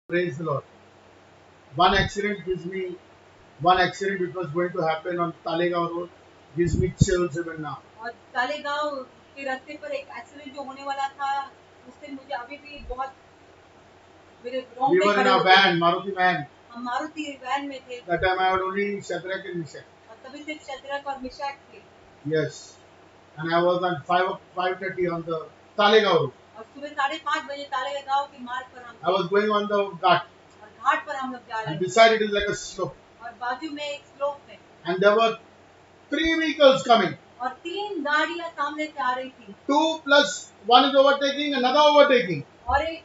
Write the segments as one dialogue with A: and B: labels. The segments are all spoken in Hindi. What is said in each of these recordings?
A: Praise the Lord. One accident which was going to happen on Talegaon Road gives me chills even now.
B: और तालेगांव के रास्ते पर एक एक्सीडेंट जो होने वाला था उससे मुझे अभी भी बहुत मेरे रोंगटे
A: We were in
B: खड़े
A: a
B: होते हैं।
A: van, Maruti van.
B: हम मारुति वैन में थे
A: That time I had only Shadrach and Meshach.
B: और तभी सिर्फ शद्रक और मिशक थे
A: Yes. And I was on 5:30 on the Talegaon Road.
B: और सुबह 5:30 बजे तालेगांव के मार्ग पर हम
A: I
B: थे
A: was going on the ghat.
B: और घाट पर हम लोग जा रहे
A: And
B: थे
A: beside it is like a slope.
B: और बाजू में एक स्लोप है
A: And there were 3 vehicles coming.
B: और 3 गाड़ियां सामने से आ रही थी
A: 2 plus 1 is overtaking, another overtaking.
B: और एक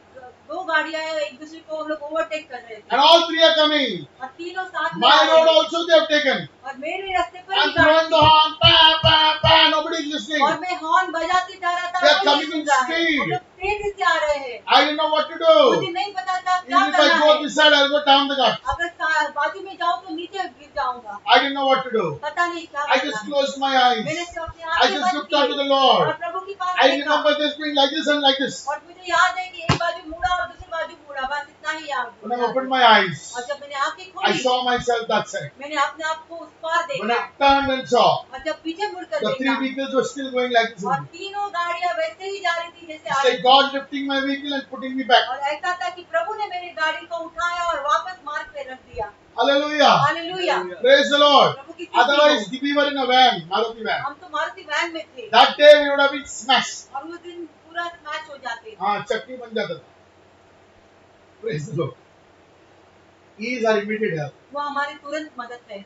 B: 2 गाड़ियां एक दूसरे को हम लोग ओवरटेक कर रहे थे
A: And all 3 are coming.
B: और तीनों साथ में
A: My
B: आ रहे
A: road
B: थे
A: also they have taken.
B: और मेरे रास्ते पर
A: I'm
B: भी गाड़ी
A: throwing the
B: थी
A: horn, pa, pa, pa, nobody is listening.
B: और मैं हॉर्न बजाती जा रहा था
A: They are
B: कोई नहीं
A: coming
B: सुन
A: in
B: रहा है
A: speed.
B: हम लोग तेजी से आ रहे हैं
A: I didn't know what to
B: मुझे
A: do.
B: नहीं पता था क्या
A: Even if
B: करना
A: I
B: है
A: go this side, I'll go down the ghat.
B: अगर बाजू में जाऊं तो नीचे गिर जाऊंगा
A: I didn't know what to do.
B: पता नहीं क्या
A: I
B: करना
A: just
B: है
A: closed my eyes.
B: मैंने सिर्फ अपनी
A: I
B: आंखें
A: just
B: बंद
A: looked up to
B: की
A: the Lord.
B: और प्रभु की पास
A: I
B: देखा
A: remember this being like this and like this.
B: और मुझे याद है कि एक बाजू मुड़ा और दूसरी बाजू मुड़ा बस इतना ही याद
A: When I
B: याद
A: opened
B: है।
A: my eyes,
B: और जब मैंने आंखें
A: I
B: खोली
A: saw myself that side.
B: मैंने अपने आप को उस पार
A: When I
B: देखा
A: turned and saw,
B: और जब पीछे मुड़कर
A: the 3
B: देखा
A: vehicles were still going like this.
B: और
A: only.
B: तीनों गाड़ियां वैसे ही जा रही थी जैसे
A: It's
B: आ रही
A: like
B: थी
A: God lifting my vehicle and putting me back.
B: और ऐसा था कि प्रभु ने मेरी गाड़ी को उठाया और वापस मार्ग पे रख दिया
A: Hallelujah.
B: Hallelujah
A: Praise the Lord.
B: प्रभु की स्तुति
A: Otherwise,
B: हो।
A: we were in a van, Maruti van.
B: हम तो मारुति वैन में थे
A: That day we would have been smashed.
B: और उस दिन पूरा स्मैश हो जाते
A: हाँ चटनी बन जाता था. Praise the Lord. He is our immediate help.
B: वो हमारी तुरंत मदद है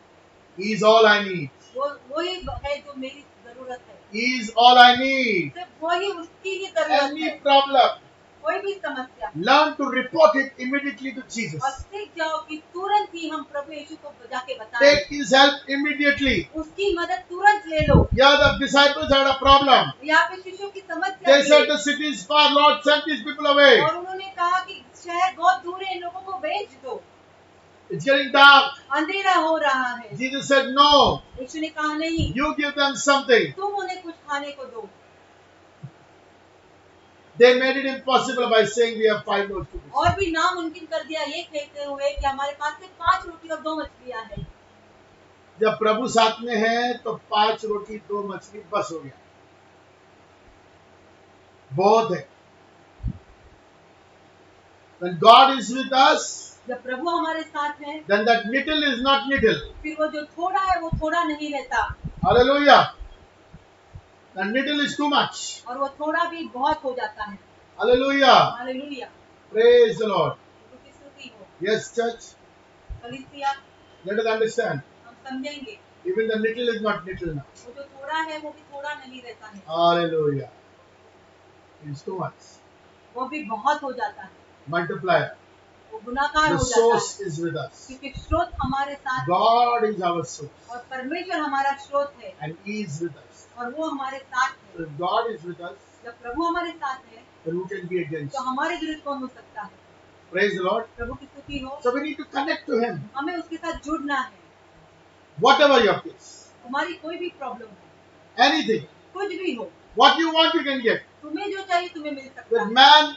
A: He is all I need.
B: वो वही है जो मेरी जरूरत है
A: He is all I need.
B: सिर्फ वही उसकी ही जरूरत
A: Any
B: है
A: problem,
B: कोई भी समस्या
A: learn to report it immediately to
B: और
A: Jesus.
B: सीख जाओ कि तुरंत ही हम प्रभु यीशु को जाके बताएं
A: Take His help immediately.
B: उसकी मदद तुरंत ले लो
A: Yeah, the disciples had a problem.
B: यहाँ पे शिशु की समस्या
A: They
B: थी
A: said the city is far, Lord, send these people away.
B: और उन्होंने कहा कि शहर बहुत दूर है इन लोगों को भेज दो
A: It's getting dark.
B: अंधेरा हो रहा है
A: Jesus said, no,
B: यीशु ने कहा नहीं
A: you give them something.
B: तुम उन्हें कुछ खाने को दो
A: They made it impossible by saying we have 5 loaves to eat.
B: और भी नामुमकिन कर दिया ये कहते हुए कि हमारे पास सिर्फ 5 रोटी और 2 मछलियां हैं
A: जब प्रभु साथ में है तो 5 रोटी 2 मछली बस हो गया, बहुत है. When God is with us,
B: जब प्रभु हमारे साथ है
A: then that little is not little.
B: फिर वो जो थोड़ा है वो थोड़ा नहीं रहता
A: Hallelujah. And little is too much.
B: और वो थोड़ा भी बहुत हो जाता है
A: Hallelujah.
B: Hallelujah
A: Praise the Lord.
B: प्रभु की स्तुति हो
A: Yes, church.
B: कलीसिया
A: Let us understand.
B: हम समझेंगे
A: Even the little is not little now.
B: वो जो थोड़ा है वो भी थोड़ा नहीं रहता है
A: Hallelujah. It's too much.
B: वो भी बहुत हो जाता है
A: Multiplier.
B: वो गुनाकार
A: The
B: हो जाता
A: source
B: है
A: is with us.
B: क्योंकि स्रोत हमारे साथ है
A: God is our source.
B: और परमेश्वर हमारा स्रोत है
A: And He is with us.
B: और वो हमारे साथ
A: So
B: है
A: if God is with us,
B: जब प्रभु हमारे साथ है
A: then who can be against
B: तो
A: us?
B: हमारे विरुद्ध कौन हो सकता है
A: Praise the Lord.
B: प्रभु की स्तुति हो
A: So we need to connect to Him.
B: हमें उसके साथ जुड़ना है
A: Whatever your case.
B: तुम्हारी कोई भी प्रॉब्लम हो
A: Anything.
B: कुछ भी हो
A: What you want, you can get.
B: तुम्हें जो चाहिए तुम्हें मिल सकता
A: With
B: है
A: man,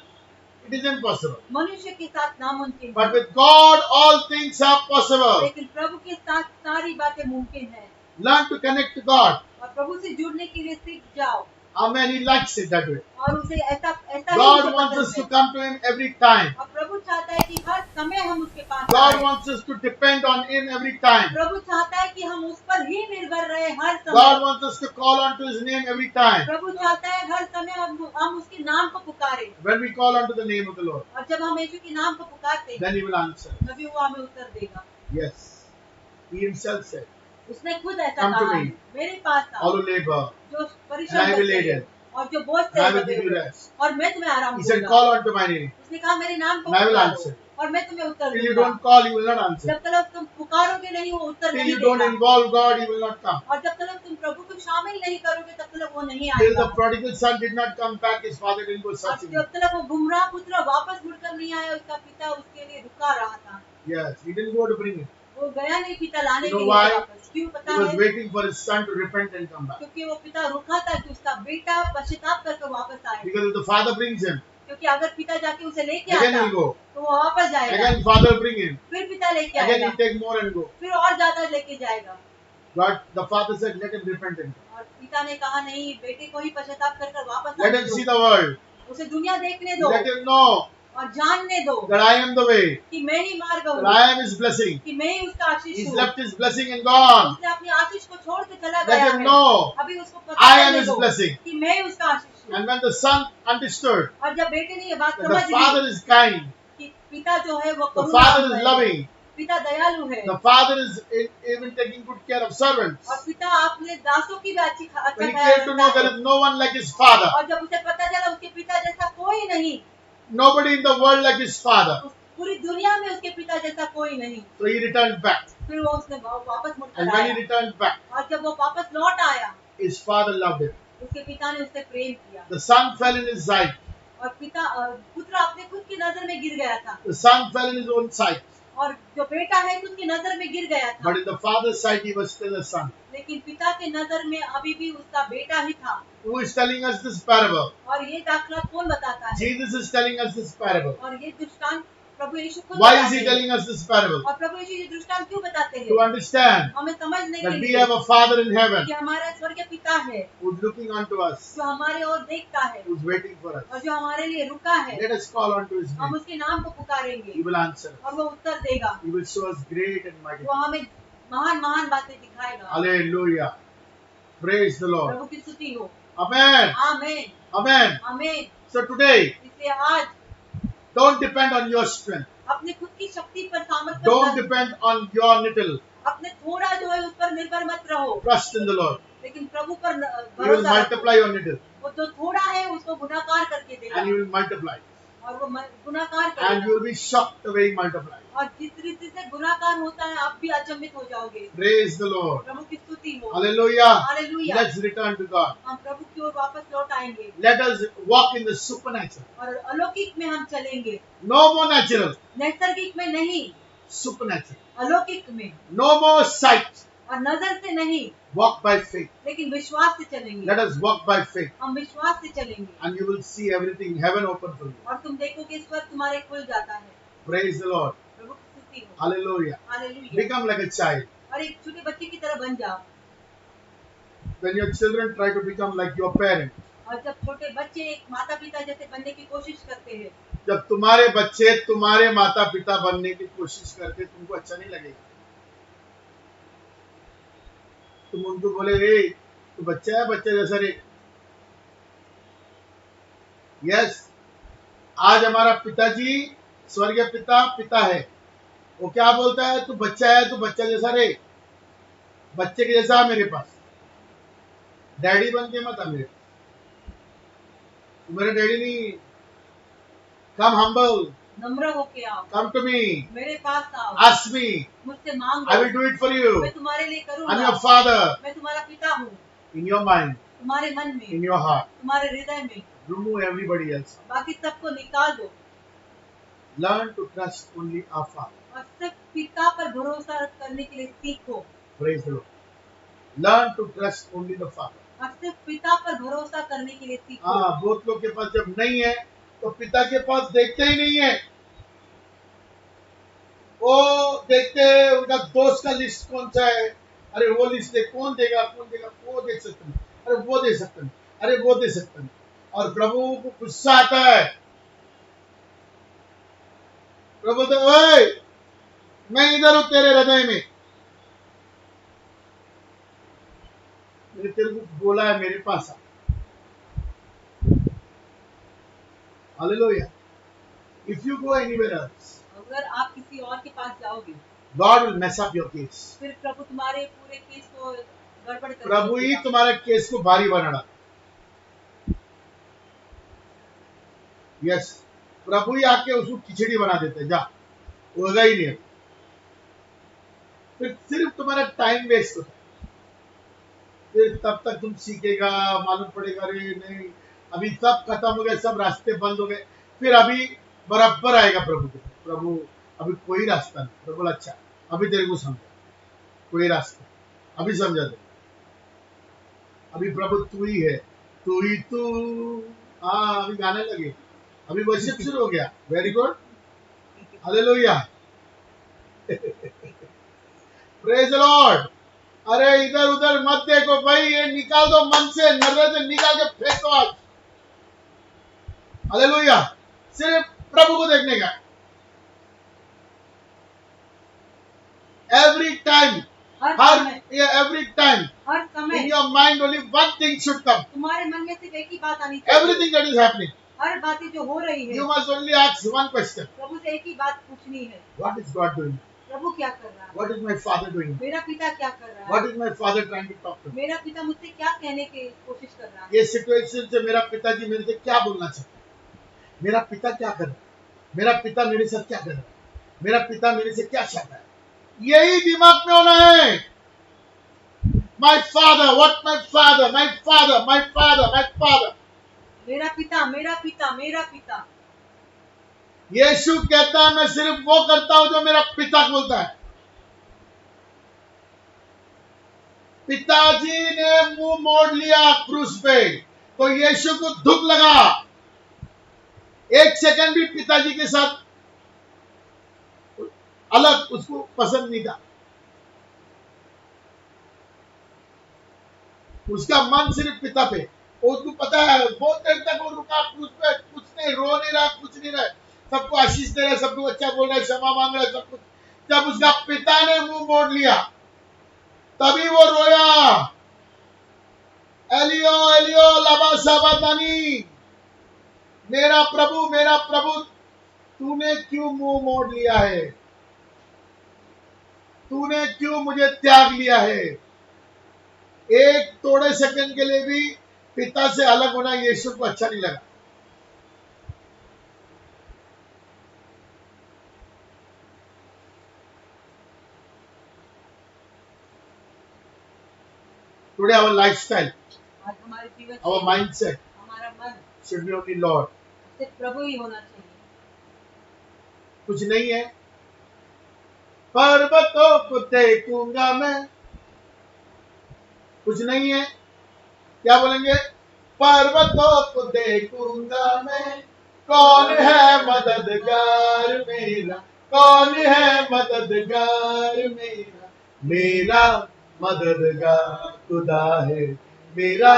A: it is impossible.
B: मनुष्य के साथ नामुमकिन
A: But
B: है
A: with God, all things are possible.
B: लेकिन प्रभु के साथ सारी बातें मुमकिन है
A: Learn to connect to God.
B: और प्रभु से जुड़ने के लिए सीख जाओ
A: Amen. He likes it that way.
B: और उसे ऐसा ऐसा ही
A: God
B: उसे
A: wants
B: पसंद
A: us to
B: है
A: come to Him every time.
B: और प्रभु चाहता है कि हर समय हम उसके पास
A: God
B: आएं।
A: wants us to depend on Him every time.
B: प्रभु चाहता है कि हम उस पर ही निर्भर रहे हर
A: God
B: समय
A: wants us to call on to His name every time.
B: प्रभु चाहता है हर समय हम उसके नाम को पुकारें
A: When we call on to the name of the Lord,
B: और जब हम यीशु के नाम को पुकारते हैं
A: then He will answer.
B: तभी वो हमें उत्तर देगा
A: Yes. He Himself said,
B: उसने खुद ऐसा
A: Come to
B: कहा है
A: me.
B: मेरे पास आओ
A: all who labor,
B: जो
A: and I
B: परिश्रम
A: will
B: करते
A: aid
B: हैं
A: Him.
B: और जो बोझ
A: And
B: से
A: I will
B: दबे
A: give you
B: हुए
A: rest.
B: और मैं तुम्हें आराम
A: He said,
B: दूंगा
A: call on to my name.
B: उसने कहा मेरे नाम को
A: And I will
B: Pukaro
A: answer.
B: और मैं तुम्हें उत्तर
A: Till you
B: दूंगा
A: don't call, He will not answer.
B: जब तक तुम पुकारोगे नहीं वो उत्तर
A: Till
B: नहीं
A: you don't
B: देगा
A: involve God, He will not come.
B: और जब तक तुम प्रभु को शामिल नहीं करोगे तब तक वो नहीं
A: Till
B: आएगा
A: the prodigal son did not come back, his father didn't go
B: और
A: searching.
B: जब तक वो गुमराह पुत्र वापस मुड़कर नहीं आया उसका पिता उसके लिए रुका रहा था
A: Yes, he didn't go to bring him.
B: वो गया नहीं पिता लाने
A: You know
B: के लिए
A: why?
B: वापस क्यों पता
A: He was
B: है
A: waiting for his son to repent and come back.
B: क्योंकि वो पिता रुका था कि उसका बेटा पश्चाताप करके वापस आए
A: Because if the father brings him,
B: क्योंकि अगर पिता जाके उसे लेके
A: again
B: आता
A: he'll go.
B: तो तो वो वापस जाएगा,
A: Again, father bring him.
B: फिर पिता लेके
A: Again,
B: आएगा,
A: he take more and go.
B: फिर और ज्यादा लेके जाएगा।
A: God, the father said, let him repent and come.
B: और पिता ने कहा नहीं, बेटे को ही पश्चाताप कर कर वापस
A: Let
B: आने
A: him
B: दो,
A: see the world.
B: उसे दुनिया देखने दो
A: Let him know
B: और जानने दो
A: that I am the way.
B: कि मैं ही मार्ग
A: That
B: हूँ,
A: I am his blessing.
B: कि मैं ही उसका आशीष
A: He's
B: हूँ।
A: left his blessing and gone.
B: उसने अपनी आशीष को छोड़ के चला
A: Let
B: गया
A: him
B: है,
A: know
B: अभी उसको पता
A: I am
B: चलने
A: his
B: दो
A: blessing.
B: कि मैं ही उसका आशीष हूँ।
A: And when the son understood
B: और जब बेटे ने ये बात
A: that
B: समझ
A: the father
B: Lee
A: is kind,
B: कि पिता जो है वो
A: the
B: करुणा
A: father is
B: है,
A: loving,
B: पिता दयालु है,
A: the father is even taking good care of servants.
B: और पिता अपने दासों की भी अच्छा
A: When he
B: ख्याल
A: came to know
B: रखता
A: there
B: है,
A: is no one like his father,
B: और जब उसे पता चला उसके पिता जैसा कोई नहीं,
A: nobody in the world like his father,
B: पूरी दुनिया में उसके पिता जैसा कोई नहीं,
A: so he returned back.
B: फिर वो उसने वापस मुड़ कर
A: And when he
B: आया,
A: returned back,
B: और जब वो वापस लौट आया,
A: his father loved him.
B: उसके पिता ने उससे प्रेम किया,
A: The son fell in his sight.
B: और पुत्र अपने खुद की नजर में गिर गया था,
A: The son fell in his own sight.
B: और जो बेटा है खुद की नजर में गिर गया था,
A: But in the father's sight, he was still a son.
B: लेकिन पिता के नजर में अभी भी उसका बेटा ही था।
A: Who is telling us this parable?
B: और ये दाखला कौन बताता है?
A: Jesus is telling us this parable.
B: और ये दृष्टांत प्रभु यीशु खुद
A: Why is
B: बताते
A: he
B: हैं।
A: telling us this parable?
B: और प्रभु यीशु ये दृष्टांत क्यों बताते
A: To
B: हैं?
A: understand
B: हमें समझने के
A: that we
B: लिए
A: have a father in heaven
B: कि हमारा स्वर्गीय पिता है
A: who's looking unto us,
B: जो हमारे ओर देखता है
A: who's waiting for us.
B: और जो हमारे लिए रुका है।
A: Let us call unto his
B: हम
A: name.
B: उसके नाम को पुकारेंगे
A: He will answer
B: और
A: us.
B: वो उत्तर देगा,
A: He will show us great and mighty
B: वो
A: things.
B: हमें महान महान बातें दिखाएगा।
A: Hallelujah. Praise the Lord.
B: प्रभु की स्तुति हो।
A: Amen.
B: आमीन
A: Amen.
B: आमीन।
A: So today,
B: इसलिए आज
A: don't depend on your strength.
B: अपनी खुद की शक्ति पर, सामर्थ्य
A: Don't
B: पर,
A: depend on your little.
B: अपने थोड़ा जो है उस पर निर्भर मत रहो,
A: Trust in the Lord.
B: लेकिन प्रभु पर
A: He will
B: भरोसा
A: multiply
B: रखो।
A: your little.
B: वो जो थोड़ा है उसको गुणाकार करके देगा,
A: And you will multiply.
B: और वो गुणाकार
A: And
B: करेगा।
A: you will be shocked the way he multiplies.
B: और जिस रीति से गुणाकार होता है आप भी अचंभित हो जाओगे।
A: Praise the Lord.
B: प्रभु की स्तुति हो।
A: Hallelujah.
B: Hallelujah.
A: Let's return to God.
B: हम प्रभु की ओर वापस लौट आएंगे
A: Let us walk in the supernatural.
B: और अलौकिक में हम चलेंगे,
A: No more natural.
B: नैसर्गिक में नहीं,
A: Supernatural.
B: अलौकिक में,
A: No more sight.
B: और नजर से नहीं,
A: Walk by faith.
B: लेकिन विश्वास से चलेंगे।
A: Let us walk by faith.
B: हम विश्वास से चलेंगे
A: And you will see everything, heaven open for you.
B: और तुम देखोगे स्वर्ग तुम्हारे खुल जाता है।
A: Praise the Lord.
B: प्रभु की स्तुति हो।
A: Hallelujah.
B: Hallelujah.
A: Become like a child.
B: और एक छोटे बच्चे की तरह बन जाओ।
A: When your children try to become like your parent,
B: और जब छोटे बच्चे एक माता पिता जैसे बनने की कोशिश करते हैं,
A: जब तुम्हारे बच्चे तुम्हारे माता पिता बनने की कोशिश करते, तुमको अच्छा नहीं लगेगा। तुम उनको बोले रे तू बच्चा है, बच्चे जैसा रे। यस, आज हमारा पिताजी स्वर्गीय पिता पिता है, वो क्या बोलता है, तू बच्चा है, तू बच्चा जैसा रे, बच्चे के जैसा मेरे पास, डैडी बन के मत आ मेरे पास। तू मेरे डैडी नहीं। कम हम्बल,
B: नम्र होके आओ,
A: कम टू मी,
B: मेरे पास आओ,
A: ask me,
B: मुझसे मांगो,
A: I will do it for you.
B: मैं तुम्हारे लिए
A: I'm
B: करूंगा।
A: your father.
B: मैं तुम्हारा पिता हूँ,
A: In your mind,
B: तुम्हारे मन में,
A: in your heart,
B: तुम्हारे हृदय में,
A: remove everybody else.
B: बाकी सबको निकाल दो
A: Learn to trust only our Father.
B: और सिर्फ पिता पर भरोसा करने के लिए सीखो।
A: Praise the Lord. Learn to trust only the Father.
B: और सिर्फ पिता पर भरोसा करने के लिए सीखो।
A: हाँ, बहुत लोग के पास जब नहीं है तो पिता के पास देखते ही नहीं है। वो देखते हैं उनका दोस्त का लिस्ट कौन सा है, अरे वो लिस्ट दे, कौन देगा, वो दे सकते हैं, अरे वो दे सकते हैं, अरे वो दे सकते हैं। और प्रभु को गुस्सा आता है। प्रभु बोलते ओए, मैं इधर हूं तेरे हृदय में, मैंने तेरे को बोला है मेरे पास आ। Hallelujah. If you go anywhere else,
B: अगर आप किसी और के पास जाओगे,
A: God will mess up your case.
B: फिर प्रभु तुम्हारे पूरे केस को गड़बड़ कर
A: प्रभु ही
B: देगा।
A: तुम्हारे केस को भारी बना डाला। यस, प्रभु ही आके उसको खिचड़ी बना देते, जा होगा ही नहीं। फिर सिर्फ तुम्हारा टाइम वेस्ट होता है। फिर तब तक तुम सीखेगा, मालूम पड़ेगा रे नहीं अभी सब खत्म हो गए, सब रास्ते बंद हो गए, फिर अभी बराबर आएगा प्रभु के। प्रभु अभी कोई रास्ता नहीं। प्रभु बोला अच्छा अभी तेरे को समझा, कोई रास्ता अभी समझा दे, अभी प्रभु तू ही है, तू ही तू। हाँ, अभी गाने लगे, अभी वर्शिप शुरू हो गया। Very good. Hallelujah, praise the Lord. अरे इधर उधर मत देखो भाई, ये निकाल दो मन से, नजर से निकाल के फेंक दो आज। हालेलुया, सिर्फ प्रभु को देखने का। एवरी टाइम, एवरी टाइम
B: हर समय
A: in your mind only one thing should come,
B: तुम्हारे मन में सिर्फ एक ही बात आनी चाहिए।
A: एवरीथिंग दैट इज हैपनिंग,
B: हर बातें जो हो रही है,
A: you must only ask one question,
B: प्रभु से एक ही बात पूछनी है,
A: व्हाट इज गॉड डूइंग,
B: प्रभु क्या कर रहा है,
A: what is my father doing,
B: मेरा पिता क्या कर रहा है,
A: what is my father trying to talk to,
B: मेरा पिता मुझसे क्या कहने की कोशिश कर रहा है।
A: ये सिचुएशन से मेरा पिताजी मेरे से क्या बोलना चाहता है, मेरा पिता क्या कर रहा है, मेरा पिता मेरे साथ क्या कर रहा है, मेरा पिता मेरे से क्या चाहता है, यही दिमाग में होना है। My father, what my father, my father, my father, my father.
B: मेरा पिता, मेरा पिता, मेरा पिता।
A: यीशु कहता है मैं सिर्फ वो करता हूं जो मेरा पिता बोलता है। पिताजी ने मुंह मोड़ लिया क्रूस पे, तो यीशु को दुख लगा। एक सेकंड भी पिताजी के साथ अलग उसको पसंद नहीं था। उसका मन सिर्फ पिता पे। उसको पता है बहुत देर तक वो रुका क्रूस पे, कुछ नहीं, रो नहीं रहा, कुछ नहीं रहा, सबको आशीष दे रहा है, सबको अच्छा बोल रहा है, क्षमा मांग रहा है, सब कुछ। जब उसका पिता ने मुंह मोड़ लिया तभी वो रोया, एलियो एलियो लमा सबतानी, मेरा प्रभु तूने क्यों मुंह मोड़ लिया है, तूने क्यों मुझे त्याग लिया है। एक थोड़े सेकंड के लिए भी पिता से अलग होना यीशु को अच्छा नहीं लगा। Today our lifestyle,
B: आज हमारे जीवन
A: our
B: शैली,
A: mindset
B: हमारा मन
A: should be only Lord.
B: सिर्फ प्रभु ही होना चाहिए।
A: कुछ नहीं है, पर्वतों को देखूंगा मैं, कुछ नहीं है, क्या बोलेंगे, पर्वतों को देखूंगा मैं, कौन है मददगार मेरा, कौन है मददगार मेरा, मेरा मददगार खुदा है, मेरा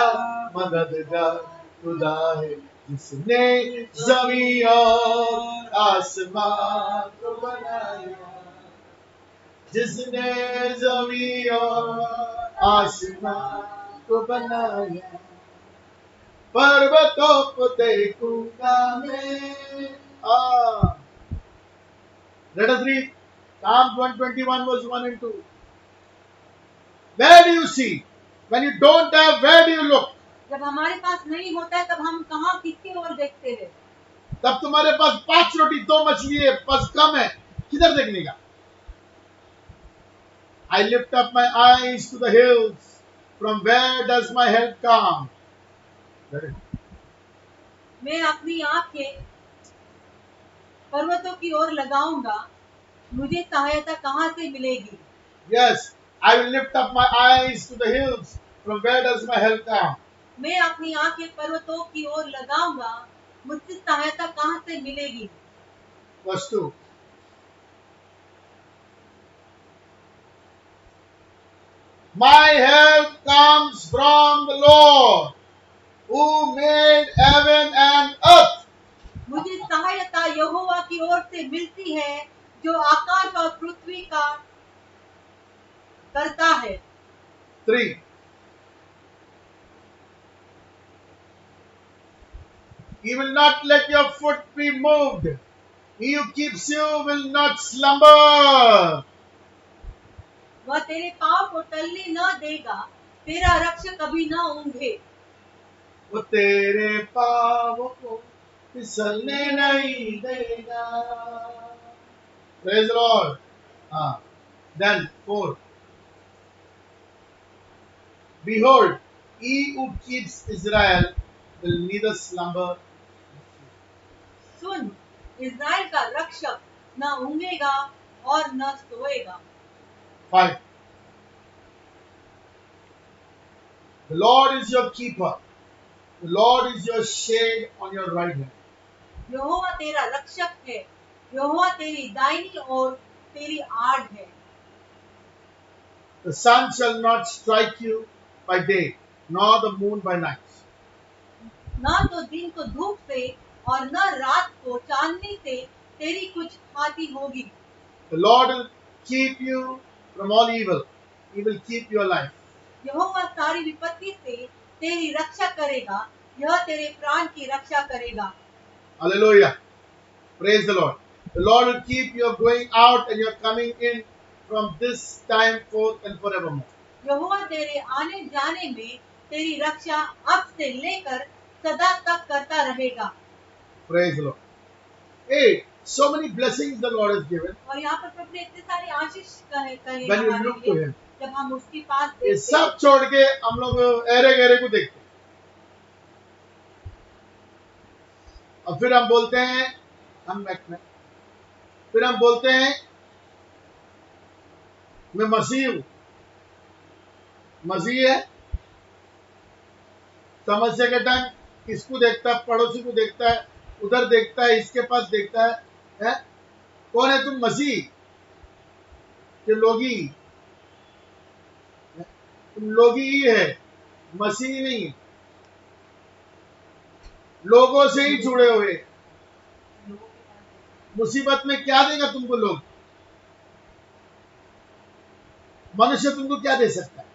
A: मददगार खुदा है, जिसने जमीन और आसमान को बनाया, जिसने जमीन और आसमान को बनाया, पर्वतों को देखूंगा मैं। Let us read Psalm 121 verse 1 and 2. Where do you see? When you don't have, where do you look?
B: जब हमारे पास नहीं होता है तब हम कहाँ किसकी ओर देखते हैं।
A: तब तुम्हारे पास 5 रोटी 2 मछली है, बस कम है, किधर देखने का। I lift up my eyes to the hills. From where does my help come?
B: मैं अपनी आंखें पर्वतों की ओर लगाऊंगा, मुझे सहायता कहाँ से मिलेगी।
A: Yes, I will lift up my eyes to the hills. From where does my help come?
B: मैं अपनी आंखें पर्वतों की ओर लगाऊंगा, मुझसे सहायता कहाँ से मिलेगी।
A: Verse 2. My help comes from the Lord who made heaven and earth.
B: मुझे सहायता यहोवा की ओर से मिलती है जो आकाश और पृथ्वी का करता है।
A: 3. He will not let your foot be moved. He who keeps you will not slumber.
B: वह तेरे पाँव को टलने न देगा, तेरा रक्षक कभी न ऊँघे।
A: वो तेरे पाँव को फिसलने नहीं देगा। Praise the Lord. Then 4. Behold, he who keeps Israel will neither slumber.
B: Soon, Israel का रक्षक न ऊँघेगा और न सोएगा।
A: 5. The Lord is your keeper. The Lord is your shade on your right hand.
B: यहोवा तेरा रक्षक है, यहोवा तेरी दाहिनी और तेरी आड़ है।
A: The sun shall not strike you by day, nor the moon by night.
B: न तो दिन को धूप से और न रात को चांदनी से तेरी कुछ हानि होगी।
A: The Lord will keep you from all evil. He will keep your life.
B: यहोवा सारी विपत्ति से तेरी रक्षा करेगा, यह तेरे प्राण की रक्षा करेगा।
A: Hallelujah. Praise the Lord. The Lord will keep you going out and you're coming in from this time forth and forevermore.
B: यहोवा तेरे आने जाने में तेरी रक्षा अब से लेकर सदा तक करता रहेगा।
A: Praise the Lord. Hey, so many blessings the Lord has given.
B: और यहाँ पर प्रभु ने इतने सारे आशीष कहे
A: When you
B: हमारे
A: look to
B: लिए,
A: Him.
B: जब हम उसके पास
A: ये
B: देखते हैं।
A: सब छोड़ के हम लोग एरे गहरे को देखते हैं और फिर हम बोलते हैं फिर हम बोलते हैं मैं मसीह हूं। मसीह है, समस्या के टाइम किसको देखता है? पड़ोसी को देखता है, उधर देखता है, इसके पास देखता है? कौन है तुम? मसीह के लोगी? तुम लोगी ही है, मसीह नहीं है। लोगों से ही जुड़े हुए। मुसीबत में क्या देगा तुमको लोग? मनुष्य तुमको क्या दे सकता है?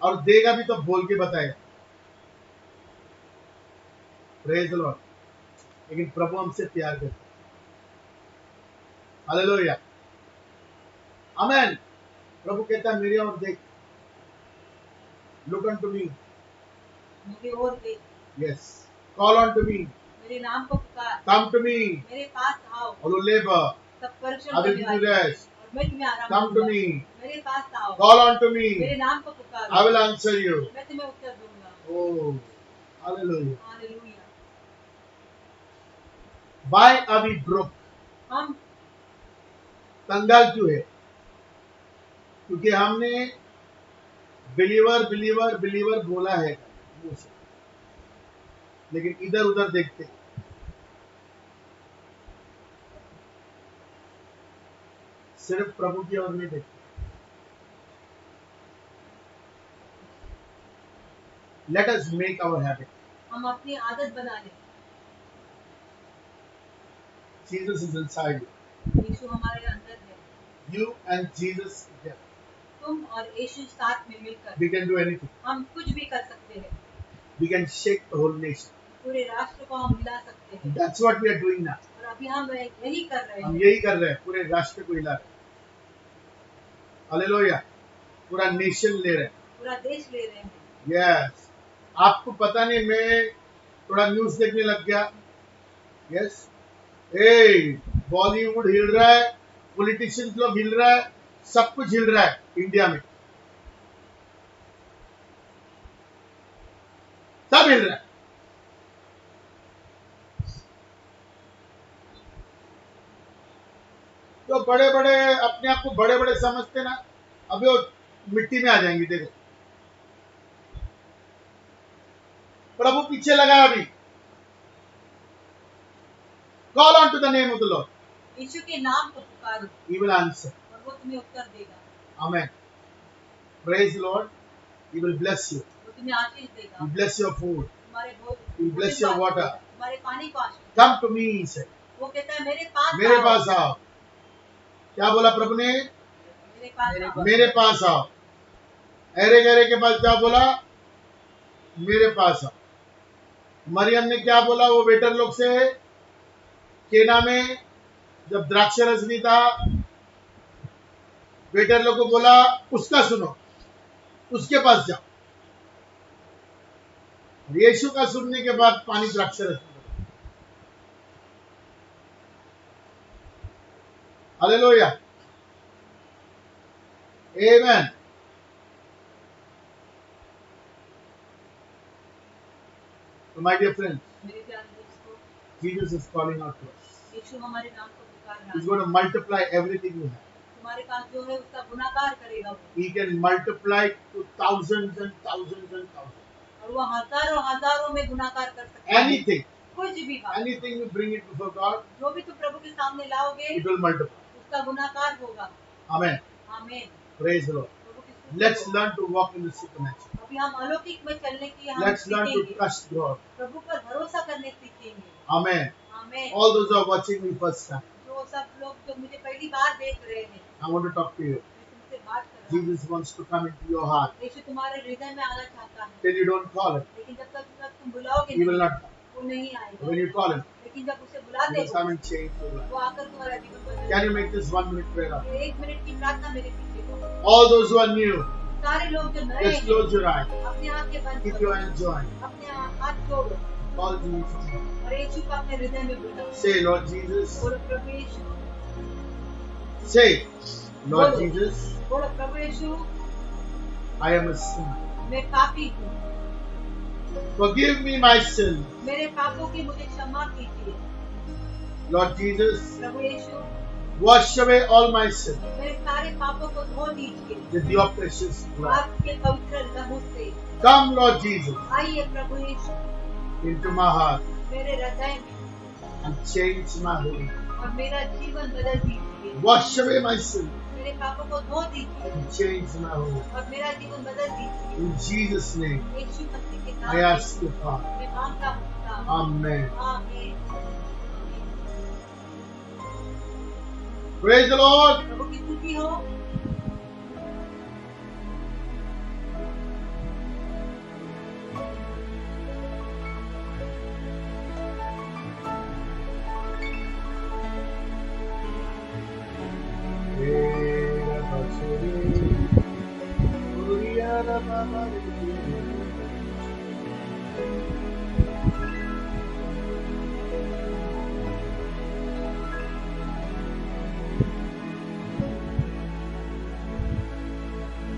A: और देगा भी तो बोल के बताएगा। Praise the Lord. लेकिन प्रभु हमसे प्यार करता है। हालेलुया, आमेन। प्रभु कहता है मेरी ओर देख, लुक अनटू मी,
B: मेरी ओर देख,
A: yes, call on to me,
B: मेरे नाम को पुकार,
A: कम टू मी,
B: मेरे पास आओ,
A: और लेबर,
B: सब परिश्रम
A: I will
B: करने
A: give you
B: वाले,
A: rest.
B: और मैं तुम्हें आराम
A: Come to
B: दूंगा।
A: me,
B: मेरे पास आओ,
A: call on to me,
B: मेरे नाम को पुकारो,
A: I will answer you.
B: मैं तुम्हें उत्तर दूंगा।
A: Oh, hallelujah.
B: Hallelujah.
A: Why are we broke?
B: हम
A: कंगाल क्यों है? क्योंकि हमने बिलीवर बिलीवर बिलीवर बोला है मुंह से, लेकिन इधर उधर देखते, सिर्फ प्रभु की ओर नहीं देखते। Let us make our habit.
B: हम अपनी आदत बना लें।
A: Jesus is inside you.
B: यीशु हमारे अंदर है।
A: You and Jesus together.
B: तुम और यीशु साथ में मिलकर
A: We can do anything.
B: हम कुछ भी कर सकते हैं।
A: We can shake the whole nation.
B: पूरे राष्ट्र को हम मिला सकते हैं।
A: That's what we are doing now.
B: और अभी हम यही कर रहे
A: हम
B: हैं।
A: यही कर रहे हैं, पूरे राष्ट्र को हिला रहे हैं। हालेलुया, पूरा नेशन ले रहे हैं।
B: पूरा देश ले रहे हैं।
A: यस, आपको पता नहीं, मैं थोड़ा न्यूज देखने लग गया। यस, बॉलीवुड हिल रहा है, पॉलिटिशियंस लोग हिल रहा है, सब कुछ हिल रहा है इंडिया में, सब हिल रहा है। तो बड़े बड़े अपने आप को बड़े बड़े समझते ना, अभी वो मिट्टी में आ जाएंगे। देखो, प्रभु पीछे लगा अभी। Call on to the name of the Lord,
B: यीशु के नाम को पुकारो,
A: ही विल आंसर,
B: और वो तुम्हें उत्तर देगा।
A: Amen. Praise the Lord, he will bless you,
B: वो तुम्हें आशीष देगा।
A: ही ब्लेस योर फूड,
B: तुम्हारे
A: ही ब्लेस योर वाटर।
B: तुम्हारे पानी को आशीष।
A: Come to me, he said,
B: वो कहता है मेरे पास
A: आओ। क्या बोला प्रभु ने?
B: मेरे पास आओ।
A: मेरे पास आओ। अरे गहरे के पास क्या बोला? मेरे पास आओ। मरियम ने क्या बोला वो वेटर लोग से? केना में जब द्राक्ष रस नहीं था, वेटर लोग को बोला उसका सुनो, उसके पास जाओ। यीशु का सुनने के बाद पानी द्राक्ष रस में बदला। Hallelujah, amen. So my dear friends,
B: मेरे प्यारे दोस्तों,
A: Jesus is calling out to us.
B: यीशु हमारे नाम को पुकार रहा
A: He's
B: है।
A: going to multiply everything you have.
B: तुम्हारे पास जो है उसका गुणाकार करेगा वो।
A: He can multiply to thousands and thousands and thousands.
B: और वो हजारों हजारों में गुणाकार कर सकता है।
A: Anything.
B: कुछ कुछ भी बात,
A: anything you bring it before God,
B: जो भी तुम प्रभु के सामने लाओगे
A: it will multiply.
B: उसका गुणाकार होगा।
A: Amen.
B: आमीन।
A: Praise the Lord.
B: प्रभु की स्तुति
A: Let's
B: हो।
A: learn to walk in the supernatural.
B: अभी हम अलौकिक में चलने की हम
A: Let's learn to
B: सीखेंगे,
A: trust God.
B: प्रभु पर भरोसा करने सीखेंगे।
A: Amen.
B: आमीन।
A: All those who are watching me first time,
B: जो सब लोग जो मुझे पहली बार देख रहे हैं,
A: I want to talk to you.
B: मैं तुमसे बात कर रहा हूँ।
A: Jesus wants to come into your heart.
B: यीशु तुम्हारे हृदय में आना चाहता है,
A: Till you don't call him,
B: लेकिन जब तक तुम बुलाओगे
A: he will
B: नहीं,
A: not come.
B: वो नहीं आएगा।
A: When you call him,
B: लेकिन जब उसे
A: he
B: बुलाते
A: will
B: हो,
A: come and change your life.
B: वो आकर तुम्हारा जीवन बदल
A: Can you make this 1 minute prayer? Up?
B: देगा। 1 मिनट की प्रार्थना मेरे पीछे करो।
A: All those who are new,
B: सारे लोग जो नए
A: just
B: हैं,
A: close your eyes.
B: अपने आंखें बंद
A: Keep
B: करो,
A: your hands joined.
B: अपने हाथ जोड़ो
A: Call Jesus.
B: और यीशु को अपने हृदय में बुलाओ।
A: Say, Lord Jesus.
B: बोलो प्रभु यीशु,
A: Say, Lord
B: बोलो।
A: Jesus,
B: बोलो प्रभु यीशु,
A: I am a sinner.
B: मैं पापी हूँ,
A: Forgive me my sin.
B: मेरे पापों की मुझे क्षमा कीजिए।
A: Lord Jesus,
B: Prabhu Yeshu,
A: wash away all my sin
B: मेरे सारे पापों को धो दीजिए
A: with your precious blood.
B: आपके पवित्र लहू से।
A: Come, Lord Jesus,
B: आइए प्रभु यीशु
A: into my heart
B: मेरे हृदय में
A: and change my whole life.
B: और मेरा जीवन बदल दीजिए।
A: Wash away my sin
B: मेरे पापों को धो दीजिए
A: and change my whole life.
B: और मेरा जीवन बदल दीजिए।
A: In Jesus' name,
B: यीशु मसीह के नाम
A: I
B: में
A: ask you, Father.
B: मैं मांगता हूँ पिता।
A: Amen.
B: आमीन।
A: Praise the Lord.
B: प्रभु की स्तुति हो।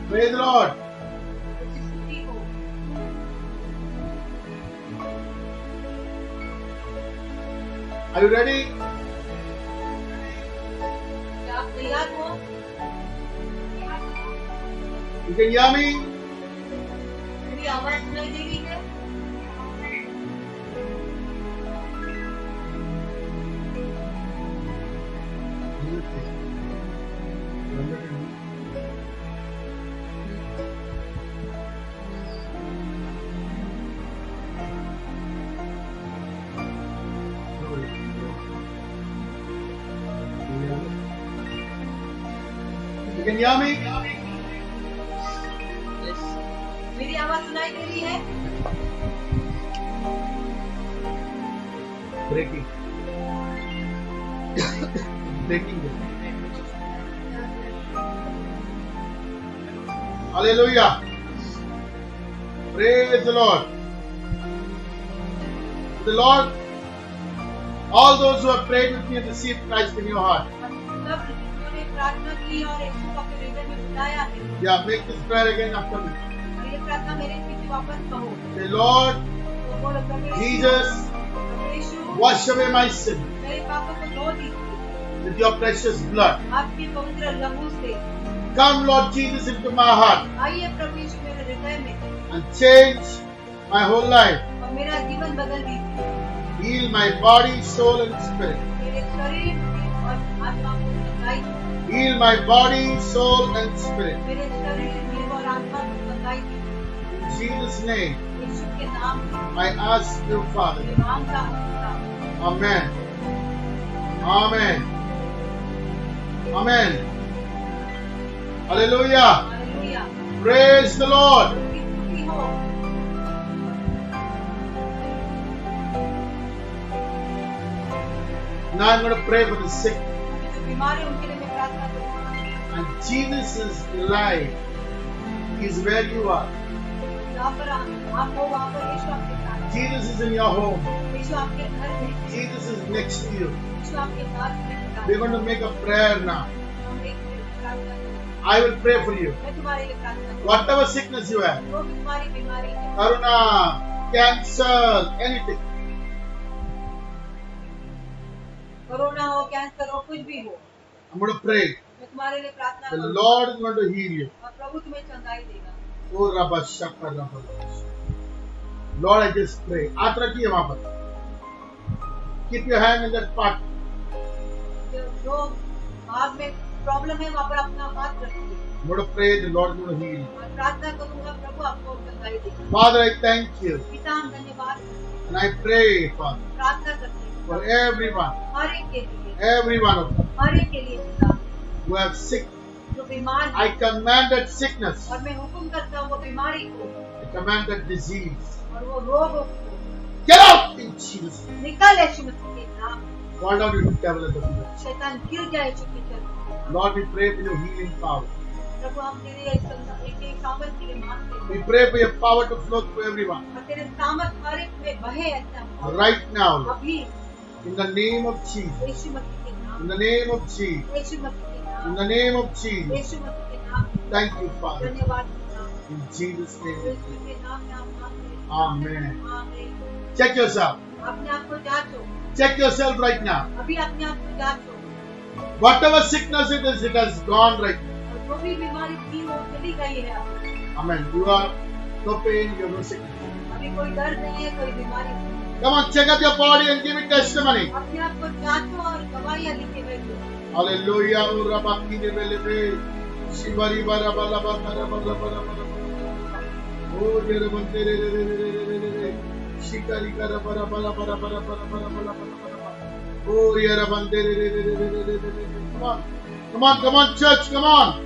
A: Praise the Lord.
B: प्रभु की स्तुति हो।
A: Are you ready?
B: क्या आप तैयार हो?
A: You can hear me?
B: मेरी आवाज सुनाई दे रही है?
A: You can hear me?
B: मेरी आवाज सुनाई दे रही है?
A: Breaking. Breaking. Hallelujah. Praise the Lord. The Lord, all those who have prayed with me and received Christ in your heart.
B: सब जिन्होंने प्रार्थना की और यीशु को अपने हृदय में बुलाया है,
A: Yeah, make this prayer again after me.
B: और ये प्रार्थना मेरे पीछे वापस कहो।
A: Say, Lord
B: तो बोलो प्रभु
A: Jesus,
B: Yeshu,
A: wash away my sin
B: मेरे पापों को धो दीजिए
A: with your precious blood.
B: आपके पवित्र लहू से।
A: Come, Lord Jesus, into my heart
B: आइए प्रभु यीशु मेरे हृदय में
A: and change my whole life.
B: और मेरा जीवन बदल दीजिए।
A: Heal my body, soul, and spirit.
B: मेरे शरीर और आत्मा को चंगाई दीजिए।
A: Heal my body, soul, and spirit.
B: मेरे शरीर, जीव और आत्मा को चंगाई दीजिए।
A: In Jesus' name,
B: यीशु के नाम में
A: I ask you, Father.
B: मैं मांगता हूँ पिता।
A: Amen. Amen. Amen. Hallelujah.
B: Hallelujah.
A: Praise the Lord.
B: प्रभु की स्तुति हो।
A: Now I'm going to pray for the sick.
B: जो बीमार है उनके लिए मैं प्रार्थना करूँगा।
A: And Jesus' life is where you are.
B: जहाँ पर आप हो वहाँ पर यीशु आपके साथ है।
A: Jesus is in your home.
B: यीशु आपके घर में है।
A: Jesus is next to you.
B: यीशु आपके साथ में है।
A: We're going to make a prayer now.
B: हम एक मिनट प्रार्थना करेंगे।
A: I will pray for you.
B: मैं तुम्हारे लिए प्रार्थना करूँगा।
A: Whatever sickness you have,
B: जो भी तुम्हारी बीमारी है,
A: corona, cancer, anything.
B: कोरोना हो, कैंसर हो, कुछ भी हो,
A: I'm going to pray.
B: मैं तुम्हारे लिए प्रार्थना
A: The
B: करूँगा
A: Lord is going to heal you.
B: और प्रभु तुम्हें चंगाई देगा।
A: Oh, Rabba Shaka Rabba. Lord, I just pray. हाथ रखिए वहां पर. Keep your hand in that part.
B: जो भाग में प्रॉब्लम है वहाँ पर अपना हाथ रखिए
A: I'm going to pray, the Lord is going to heal you.
B: और प्रार्थना करूंगा प्रभु आपको चंगाई देगा।
A: Father, I thank you.
B: पिता हम धन्यवाद करते हैं,
A: And I pray, Father,
B: प्रार्थना करते हैं
A: for everyone,
B: हर एक के लिए,
A: every one of them
B: हर एक के लिए पिता
A: who have sick.
B: जो बीमार है,
A: I command that sickness.
B: और मैं हुक्म करता हूँ वो बीमारी को
A: I command that disease.
B: और वो रोग को
A: Get out in Jesus' name.
B: निकाल यीशु मसीह के नाम।
A: Fall down, you devil of the devil.
B: शैतान गिर जाए यीशु के चरणों में।
A: Lord, we pray for your healing power.
B: प्रभु हम तेरे एक सामर्थ के लिए मांगते हैं
A: We pray for your power to flow through everyone.
B: और तेरे सामर्थ हर एक में बहे ऐसा
A: Right now, Lord.
B: अभी
A: In the name of Jesus.
B: यीशु मसीह के नाम,
A: In the name of Jesus.
B: यीशु मसीह के नाम,
A: In the name of Jesus.
B: यीशु मसीह के नाम।
A: Thank you, Father.
B: धन्यवाद पिता,
A: In Jesus' name.
B: यीशु के नाम में हम मांगते हैं।
A: Amen.
B: आमीन।
A: Check yourself.
B: अपने आप को जांचो,
A: Check yourself right now.
B: अभी अपने आप को जांचो
A: Whatever sickness it is, it has gone right now.
B: और जो भी बीमारी थी वो चली गई है अब।
A: Amen. You are no pain, you have no sickness.
B: अभी कोई दर्द नहीं है, कोई बीमारी नहीं है।
A: Come on, check up your body and give it testimony.
B: अपने आप को जांचो और दवाइयाँ लिखे भेजो।
A: Hallelujah. Oh, Rabaki de Belebe. Shibari bara bara bara bara bara bara bara. Oh, dear Bante re re re re re re re. Shikari kara bara bara bara bara bara bara bara bara. Oh, dear Bante re re re re re re re. Come on. Come on, come on, church, come on.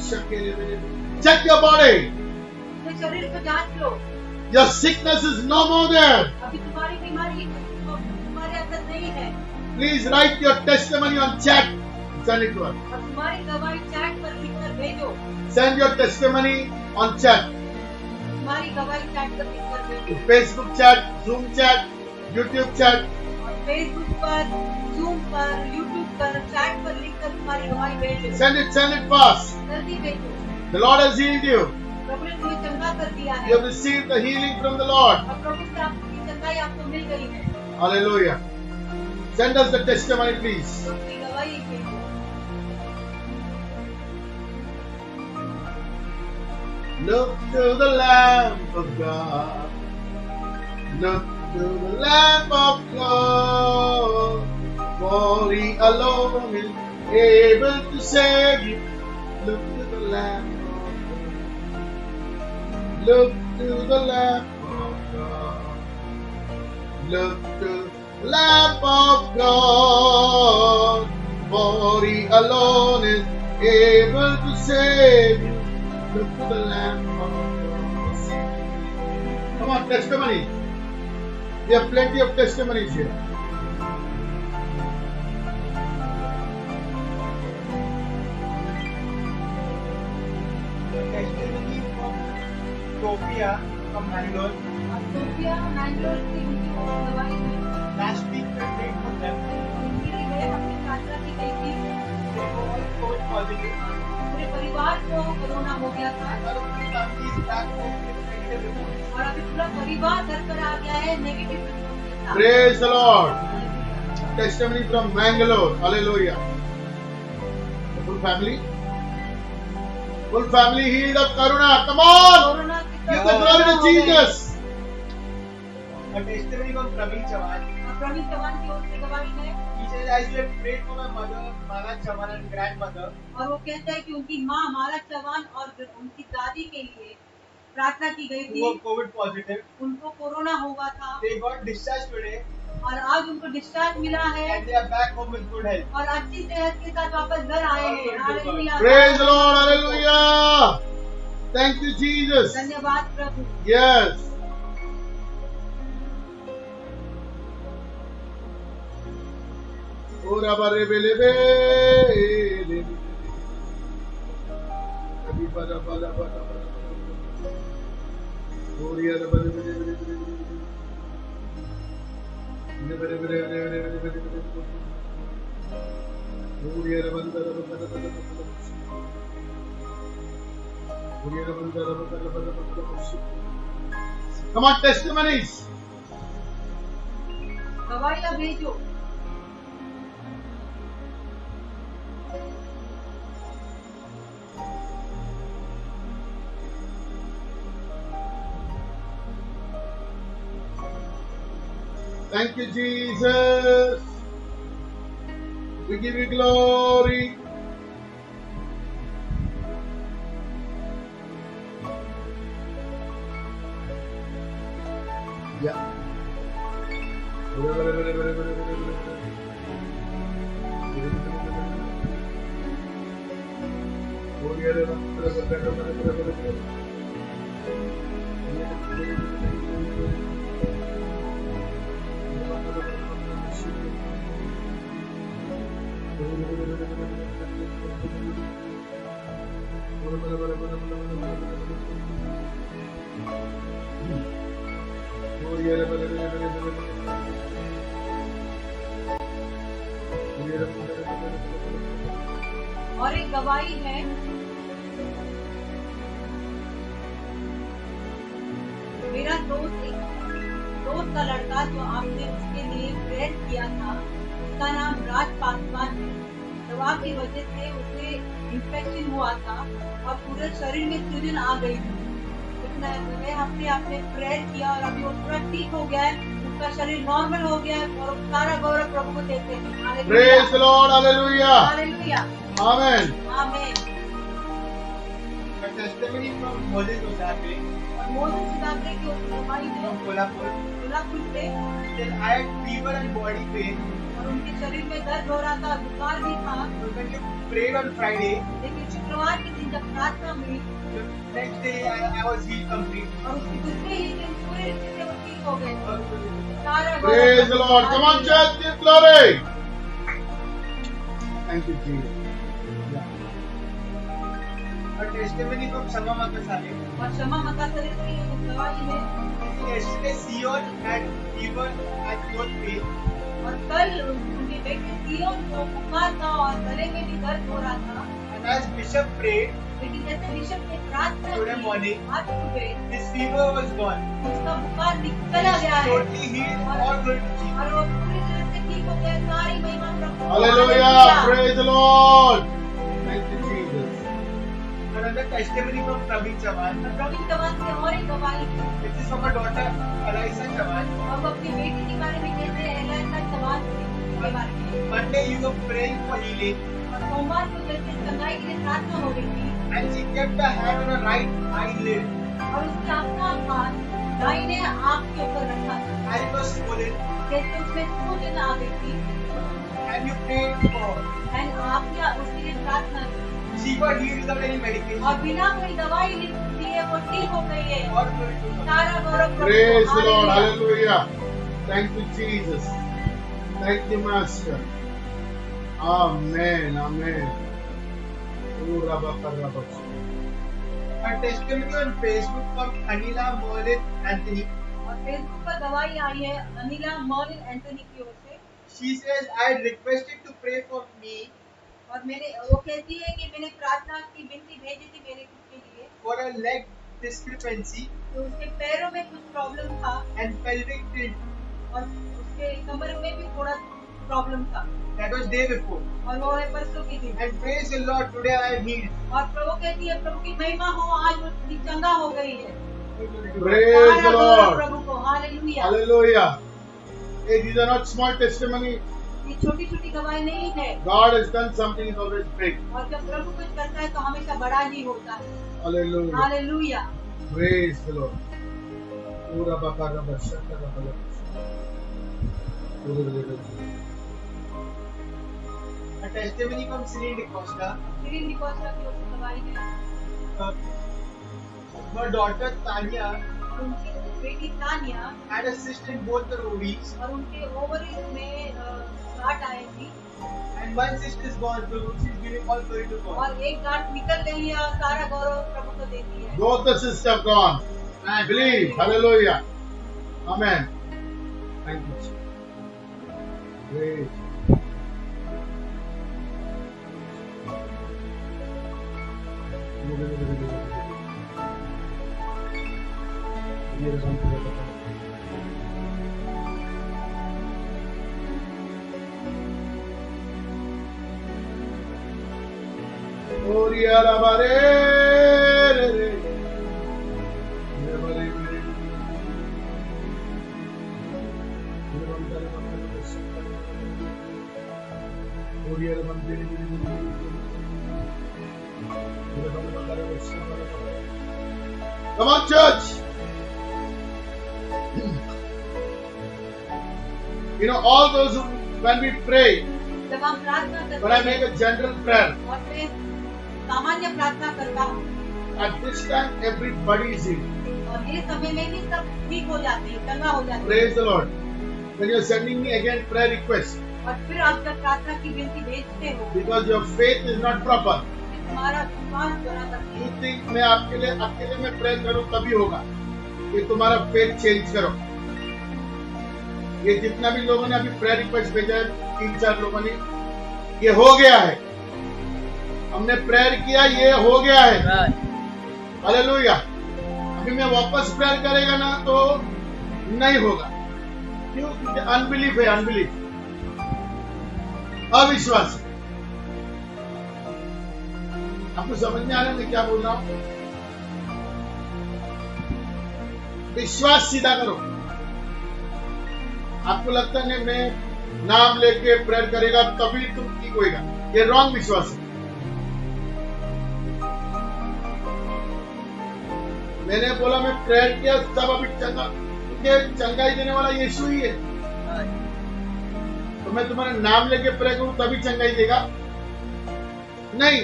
A: Check your body.
B: अपने शरीर को जांच लो।
A: Your sickness is no more there.
B: अभी तुम्हारी बीमारी तुम्हारे अंदर नहीं है
A: Please write your testimony on chat. Send it to us.
B: और तुम्हारी दवाई चैट पर लिखकर भेजो।
A: Send your testimony on chat.
B: तुम्हारी दवाई चैट पर लिखकर भेजो।
A: Facebook chat, Zoom chat, YouTube chat.
B: और फेसबुक पर, जूम पर, यूट्यूब पर चैट पर लिखकर तुम्हारी दवाई भेजो।
A: Send it fast.
B: जल्दी भेजो।
A: The Lord has healed you.
B: प्रभु ने तुम्हें चंगा कर दिया है
A: You have received the healing from the Lord.
B: और प्रभु से आपकी चंगाई आपको मिल गई है।
A: Hallelujah. Send us the testimony, please.
B: तो अपनी दवाई भेजो।
A: Look to the Lamb of God. Look to the Lamb of God. For He alone is able to save you. Look to the Lamb of God. Look to the Lamb of God. Look to the Lamb of God. For He alone is able to save you. Look to the Lamb of God. Come on, testimony. We have plenty of testimonies here.
C: Testimony from Sophia from Bangalore.
B: और सोफिया मैंगलोर से उनकी दवाई हुई।
C: Last week we prayed for them.
B: उनके लिए गए, अपनी प्रार्थना की गई थी।
C: They were all COVID positive.
B: पूरे परिवार को कोरोना हो गया था
C: Our family is back home with negative reports.
B: और अभी पूरा परिवार घर पर आ गया है नेगेटिव रिपोर्ट के साथ।
A: Praise the Lord. Testimony from Bangalore. Hallelujah. The full family. Full family healed of Karuna. Come on.
B: Corona के
A: Give
B: साथ
A: the glory to
B: हो गए।
A: Jesus.
C: A testimony from Praveen Chavan.
B: और प्रवीण चौहान की ओर से गवाही है
C: He says, as you have prayed for my mother, Mala Chavan and grandmother,
B: और वो कहता है कि उनकी माँ माला चौहान और उनकी दादी के लिए प्रार्थना की गई
C: who
B: थी।
C: were COVID positive,
B: उनको कोरोना हुआ था
C: they got discharged today
B: और आज उनको डिस्चार्ज मिला है
C: and they are back home with good health.
B: और अच्छी सेहत के साथ वापस घर आए हैं। Hallelujah.
A: Praise the Lord. Hallelujah. Thank you, Jesus.
B: धन्यवाद प्रभु।
A: Yes. Ora bare bele bele. Abi bara bara bara bara. Ori ara bare bele bele bele. Ne bare bele bele bele bele bele. Ori ara bandara bandara bandara. Ori ara bandara bandara bandara. Come on, testimonies.
B: गवाहियां भेजो।
A: Thank you, Jesus. We give you glory. Yeah.
B: और एक गवाही है, मेरा दोस्त का लड़का जो आपने उसके लिए प्रेयर किया था, उसका नाम राज पासवान है। दवा की वजह से उसे इन्फेक्शन हुआ था और पूरे शरीर में सूजन आ गई थी। इतना गए हफ्ते आपने प्रेयर किया और अभी वो पूरा ठीक हो गया है, उसका शरीर नॉर्मल हो गया है और सारा गौरव प्रभु को देते हैं।
A: Praise the Lord. Hallelujah.
B: Hallelujah,
A: Amen.
B: आमीन।
C: A testimony from Moses Osake
B: और मोदी सुधाकर की उस गवाही में
C: from Kolhapur.
B: कोल्हापुर से
C: Then I had fever and body pain.
B: और उनके शरीर में दर्द हो रहा था, बुखार भी था।
C: So when you prayed on Friday,
B: लेकिन शुक्रवार के दिन जब प्रार्थना हुई
C: the next day I was healed completely.
B: और उसके दूसरे ही दिन पूरे रीति से वो ठीक हो गए। सारा
A: Praise the Lord. Come on, church, give glory. Thank you, Jesus.
C: A testimony from Sama Makasale.
B: और क्षमा मता करे की उस गवाही में
C: Yesterday Sion had fever and throat pain.
B: और कल उनके बेटे सियोन को बुखार था और गले में भी दर्द हो रहा था।
C: And as Bishop prayed,
B: लेकिन जैसे बिशप ने प्रार्थना
C: Today
B: की
C: morning,
B: आज सुबह
C: his fever was gone.
B: उसका बुखार चला गया है
C: Totally healed. All glory to Jesus.
B: और वो पूरी तरह से ठीक हो गया। सारी महिमा प्रभु को।
A: Hallelujah. Praise the Lord. Thank you, Jesus.
C: Another testimony from Praveen Chavan.
B: Praveen Chauhan से और एक गवाही है।
C: This is from a daughter, Alyssa Chavan.
B: अब अपनी बेटी के बारे में कहते हैं, एलाइसा चौहान के बारे में।
C: Monday you were praying for healing
B: और सोमवार को जैसे चंगाई के लिए प्रार्थना हो रही थी
C: and she kept her hand on her right eyelid
B: और उसने अपना हाथ दाहिने आँख के ऊपर रखा था,
C: and it was swollen
B: जैसे उसमें सूजन आ गई थी।
C: and you prayed for her.
B: And आपने उसके लिए प्रार्थना की
C: She got healed without any medication.
B: और बिना कोई दवाई ली है वो ठीक हो गई है।
C: All glory to God.
B: सारा गौरव प्रभु को।
A: Praise the Lord.
B: Hallelujah.
A: Hallelujah. Thank you, Jesus. Thank you, Master. Amen. Amen. Oh, Rabba, Rabba.
C: A testimony on Facebook from Anila Merlin Anthony.
B: और फेसबुक पर गवाही आई है अनिला मॉर्निंग एंथनी की ओर से।
C: She says, I had requested to pray for me
B: और वो कहती है कि मैंने प्रार्थना की विनती भेजी थी मेरे खुद के लिए।
C: for a leg discrepancy
B: तो उसके पैरों में कुछ प्रॉब्लम था
C: and pelvic tilt.
B: और उसके कमर में भी थोड़ा प्रॉब्लम था
C: That was day before.
B: और वो है परसों की दिन।
C: And praise the Lord, today I am healed.
B: और प्रभु कहती है प्रभु की महिमा हो, आज वो चंगा हो गई है।
A: Praise the
B: सारा गौरव
A: Lord.
B: प्रभु को। Hallelujah.
A: Hallelujah. Hey, these are not small testimonies.
B: ये छोटी छोटी गवाही नहीं है
A: God has done something is always big.
B: और जब प्रभु कुछ करता है तो हमेशा बड़ा ही होता है।
A: Hallelujah.
B: Hallelujah.
A: Praise the Lord. Oh, Rabba, Rabba, Shaka, Rabba, Rabba.
C: A testimony from Celine DeCosta.
B: सिरिन निकोसा की ओर से गवाही है।
C: Her daughter Tanya
B: उनकी बेटी Tania
C: had a cyst in both the ovaries,
B: और उनके ओवरीज में गांठ आई थी
C: and one cyst is gone, so she's giving all glory to God.
B: और एक गांठ निकल गई है और सारा गौरव प्रभु को देती है।
A: Both the sisters have gone. I believe. Hallelujah. Amen. Thank you. Praise. और ये हमारे Come on, church. You know, all those who, when we pray,
B: जब हम प्रार्थना करते
A: when I make a general prayer,
B: और मैं सामान्य प्रार्थना करता हूँ
A: at this time everybody is healed.
B: और ये समय में भी सब ठीक हो जाते हैं, चंगा हो जाते हैं।
A: Praise the Lord. When you are sending me again prayer request,
B: और फिर आप जब प्रार्थना की विनती भेजते हो
A: because your faith is not proper,
B: तुम्हारा विश्वास बना करती
A: you
B: है।
A: think मैं आपके लिए अकेले में प्रे करूं तभी होगा। ये तुम्हारा फेथ चेंज करो। ये जितना भी लोगों ने अभी प्रेयर रिक्वेस्ट भेजा है, 3-4 लोगों ने, ये हो गया है। हमने प्रेयर किया, ये हो गया है। हालेलुया। अभी मैं वापस प्रेयर करेगा ना तो नहीं होगा। क्यों? क्योंकि अनबिलीफ है, अनबिलीफ, अविश्वास। आपको समझ में आ रहा है मैं क्या बोल रहा हूं? विश्वास सीधा करो। आपको लगता है मैं नाम लेके प्रेयर करेगा तभी तुम ठीक होएगा, ये रॉन्ग विश्वास है। मैंने बोला मैं प्रेयर किया सब अभी चंगा, क्योंकि चंगाई देने वाला यीशु ही है। तो मैं तुम्हारा नाम लेके प्रेयर करूं तभी चंगाई देगा? नहीं।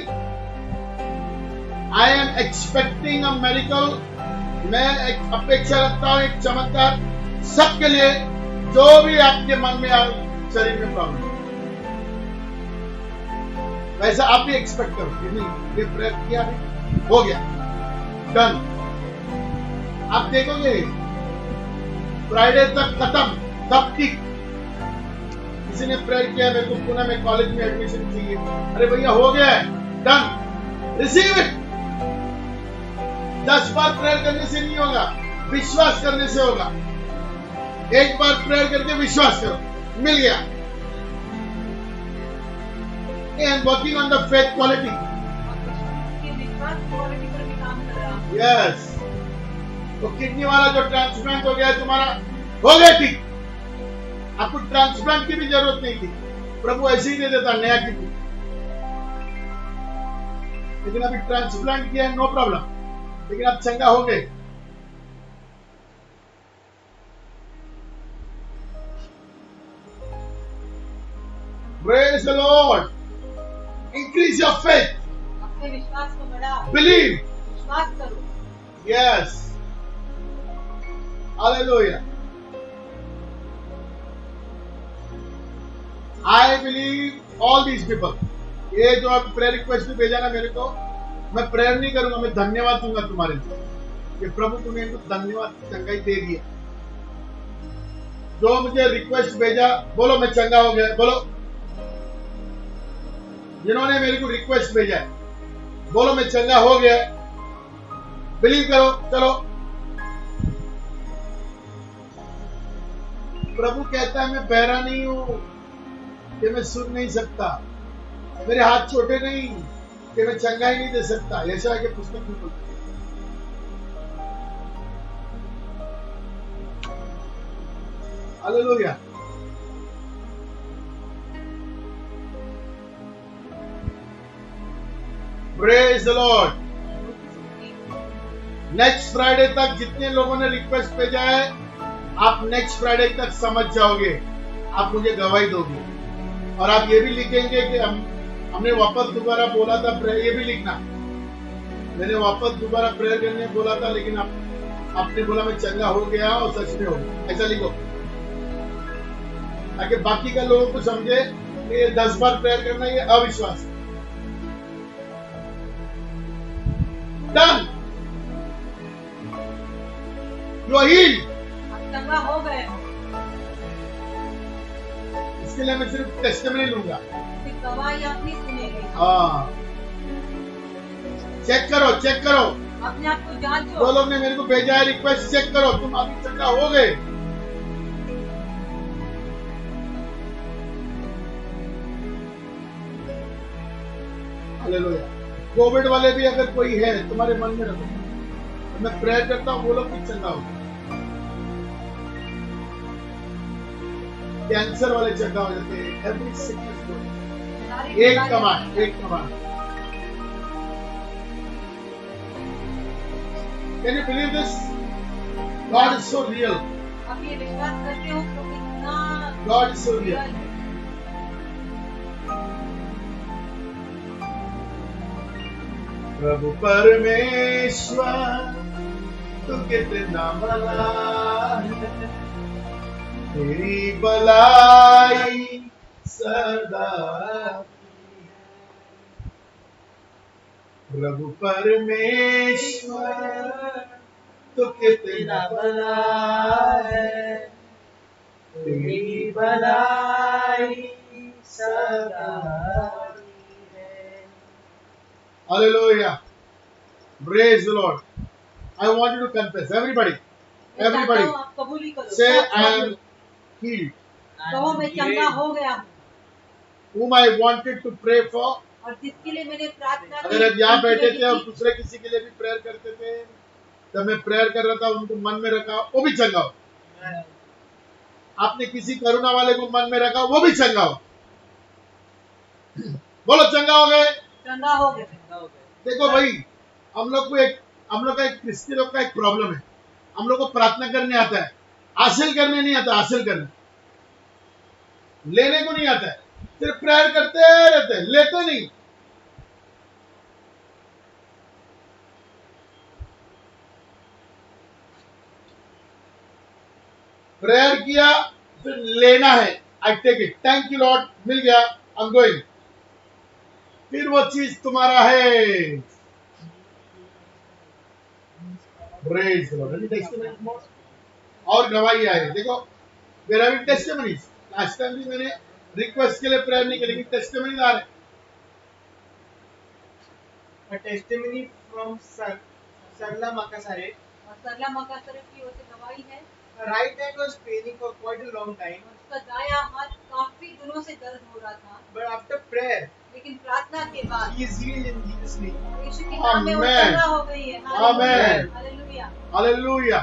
A: आई एम एक्सपेक्टिंग अ मेरिकल। मैं एक अपेक्षा रखता हूं एक चमत्कार सबके लिए, जो भी आपके मन में शरीर में प्रॉब्लम, वैसा आप भी एक्सपेक्ट करो। नहीं, ये प्रेयर किया हो गया, डन। आप देखोगे फ्राइडे तक खत्म, सब ठीक। किसी ने प्रेयर किया मेरे को पुणे में कॉलेज में एडमिशन चाहिए, अरे भैया हो गया है, done, receive it. 10 bar prayer करने से नहीं होगा, विश्वास करने से होगा। एक बार प्रेयर करके विश्वास करो, मिल गया। And working on the faith quality.
B: विश्वास क्वालिटी पर भी काम कर रहा हूँ।
A: यस। तो किडनी वाला जो ट्रांसप्लांट हो गया है तुम्हारा, हो गया ठीक। आपको ट्रांसप्लांट की भी जरूरत नहीं थी, प्रभु ऐसे ही दे देता नया किडनी। लेकिन अभी ट्रांसप्लांट किया है, नो प्रॉब्लम, लेकिन आप चंगा हो गए। Praise the Lord. Increase your faith.
B: अपने विश्वास को बढ़ाओ।
A: Believe.
B: विश्वास करो।
A: Yes. Hallelujah. I believe all these people. ये जो आप प्रेयर रिक्वेस्ट भी भेजा ना मेरे को, मैं प्रेयर नहीं करूंगा, मैं धन्यवाद दूंगा तुम्हारे लिए कि प्रभु तुम्हें इनको धन्यवाद, चंगाई दे दी है। जो मुझे रिक्वेस्ट भेजा, बोलो मैं चंगा हो गया, बोलो। जिन्होंने मेरे को रिक्वेस्ट भेजा है, बोलो मैं चंगा हो गया। बिलीव करो, चलो। प्रभु कहता है मैं बहरा नहीं हूं कि मैं सुन नहीं सकता, मेरे हाथ छोटे नहीं कि मैं चंगाई नहीं दे सकता। यशायाह के पुस्तक में बोलता है। Hallelujah. Praise the Lord. Next Friday तक जितने लोगों ने रिक्वेस्ट भेजा है, आप नेक्स्ट फ्राइडे तक समझ जाओगे, आप मुझे गवाही दोगे। और आप ये भी लिखेंगे कि हमने वापस दोबारा बोला था प्रेयर, ये भी लिखना, मैंने वापस दोबारा प्रेयर करने बोला था, लेकिन आपने बोला मैं चंगा हो गया और सच में हो गया, ऐसा लिखो, ताकि बाकी का लोगों को समझे कि ये 10 बार प्रेयर करना ये अविश्वास है। Done, you are healed.
B: चंगा हो गए।
A: इसके लिए मैं सिर्फ टेस्टिमनी लूंगा।
B: गवाही आप नहीं सुनेंगे।
A: हाँ, चेक करो, चेक करो,
B: अपने आप को जांचो।
A: वो लोग ने मेरे को भेजा है रिक्वेस्ट, चेक करो, तुम अभी चंगा हो गए। हालेलुया। कोविड वाले भी अगर कोई है तुम्हारे मन में रखो, तो मैं प्रेयर करता हूँ वो लोग भी चंगा हो। कैंसर वाले चंगा हो जाते हैं, एवरी सिकनेस को। एक कमांड, एक command. Can you believe this? God is so real.
B: आप ये विश्वास करते हो तो कितना
A: God is so real. प्रभु परमेश्वर तू कितना भला है, तेरी भलाई सदा। प्रभु परमेश्वर तू कितना भला है, तेरी भलाई सदा। Hallelujah. Praise the Lord. I want you to confess. Everybody. Everybody.
B: आप कबूल ही करो।
A: Say I am healed.
B: कहो मैं चंगा हो गया हूँ।
A: Whom I wanted to pray for.
B: और जिसके लिए मैंने प्रार्थना की,
A: अगर अब यहाँ बैठे थे और दूसरे किसी के लिए भी प्रेयर करते थे, जब मैं प्रेयर कर रहा था उनको मन में रखा, वो भी चंगा हो। आपने किसी करुणा वाले को मन में रखा, वो भी चंगा हो। बोलो चंगा हो गए।
B: चंगा हो गए।
A: देखो भाई, हम लोग का एक क्रिश्चियन लोग का एक प्रॉब्लम है। हम लोग को प्रार्थना करने आता है, हासिल करने नहीं आता। हासिल करने, लेने को नहीं आता है। सिर्फ प्रेयर करते रहते हैं, लेते नहीं। प्रेयर किया, फिर लेना है। I take it, thank you Lord, मिल गया, आई एम गोइंग। फिर वो चीज तुम्हारा है। Praise the Lord. Any testimonies more? और गवाही आए। देखो, there are testimonies. Last time भी मैंने रिक्वेस्ट के लिए प्रेयर नहीं की, लेकिन टेस्टिमनी आ रहे।
C: A testimony from Sarla Makasare.
B: और सरला मकासर की ओर से गवाही है।
C: Her right hand was paining for quite a long time,
B: उसका दायां हाथ काफी दिनों से दर्द हो रहा था,
C: but after prayer,
B: लेकिन प्रार्थना के बाद
C: she is healed in Jesus' name.
B: यीशु के नाम में वो
A: Amen.
B: चंगा हो गई है।
A: Amen.
B: Hallelujah.
A: Hallelujah.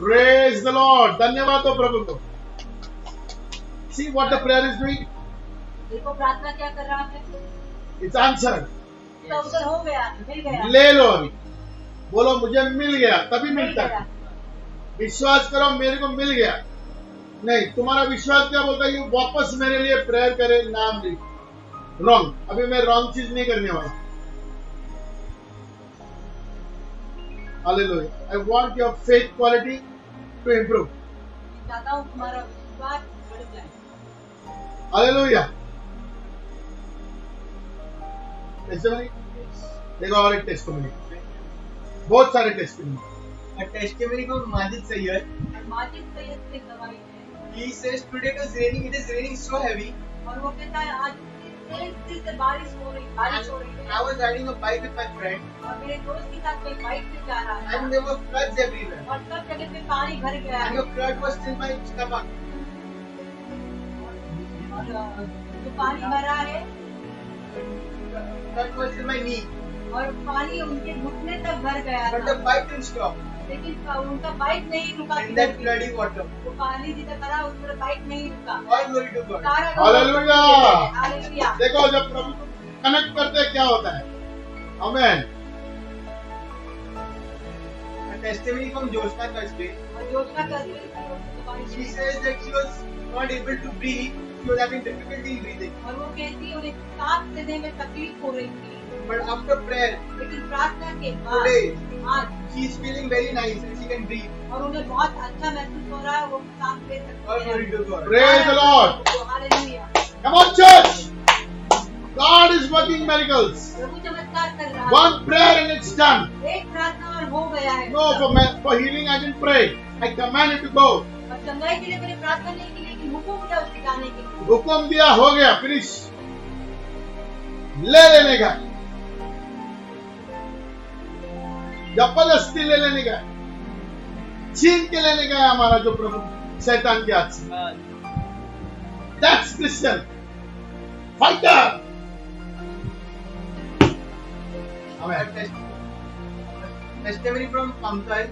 A: Praise the Lord. धन्यवाद हो प्रभु को। See what the prayer is doing?
B: देखो प्रार्थना क्या कर रहा है।
A: It's answered.
B: उसका उत्तर हो गया, मिल गया।
A: ले लो अभी। बोलो मुझे मिल गया, तभी मिलता है। विश्वास करो मेरे को मिल गया। नहीं, तुम्हारा विश्वास क्या बोलता है कि वापस मेरे लिए प्रेयर करे, नाम लिख। रॉन्ग। अभी मैं रॉन्ग चीज नहीं करने वाला। Hallelujah. I want your faith quality to improve.
B: चाहता हूँ तुम्हारा विश्वास बढ़ जाए।
A: हालेलुया। टेस्टिमनी देखो, और एक टेस्टिमनी, बहुत सारे testimony.
C: A testimony from Majid Sayyed.
B: Majid Syed से गवाही है।
C: He says today it is raining so heavy.
B: और वो कहता है आज तेज से बारिश हो रही है।
C: I was riding a bike with my friend,
B: और मेरे दोस्त के साथ मैं बाइक पे जा रहा था
C: and there were floods everywhere.
B: और सब जगह पे पानी भर गया
C: And
B: है।
C: the flood was till my stomach.
B: और जो पानी भरा है
C: Flood was till my knee.
B: और पानी उनके घुटने तक भर गया
C: But the
B: था,
C: bike didn't stop
B: लेकिन उनका बाइक नहीं रुका।
C: in that bloody water.
B: वो पानी जितना भरा उस पर बाइक नहीं रुका।
C: All glory to God.
B: सारा
A: हालेलुया।
B: हालेलुया।
A: देखो, जब प्रभु को कनेक्ट करते हैं क्या होता है। आमेन।
C: A testimony from Jyotsna Kasbe.
B: और योजना करते हैं
C: She says that she was not able to breathe. She was having difficulty in breathing.
B: और वो कहती उन्हें सांस लेने में तकलीफ हो रही थी,
C: But after prayer,
B: लेकिन प्रार्थना के बाद
C: today,
B: आज
C: she is feeling very nice and she can breathe.
B: और उन्हें बहुत अच्छा महसूस हो रहा है। वो सांस ले
C: All
B: सकते
C: glory
B: हैं।
C: to God.
A: Praise the Lord.
B: Hallelujah.
A: Come on, church. God is working miracles.
B: प्रभु चमत्कार कर रहा है।
A: One prayer and it's done.
B: एक प्रार्थना और हो गया है।
A: No, for healing I didn't pray. I commanded to go.
B: और चंगाई के लिए मैंने प्रार्थना नहीं की, लेकिन हुक्म दिया उसके जाने के लिए।
A: हुक्म दिया, हो गया, फिनिश। ले लेने का। जबरदस्ती ले लेने का, छीन के लेने का है हमारा जो प्रभु शैतान के हाथ से। That's Christian fighter.
C: Testimony from Pankaj.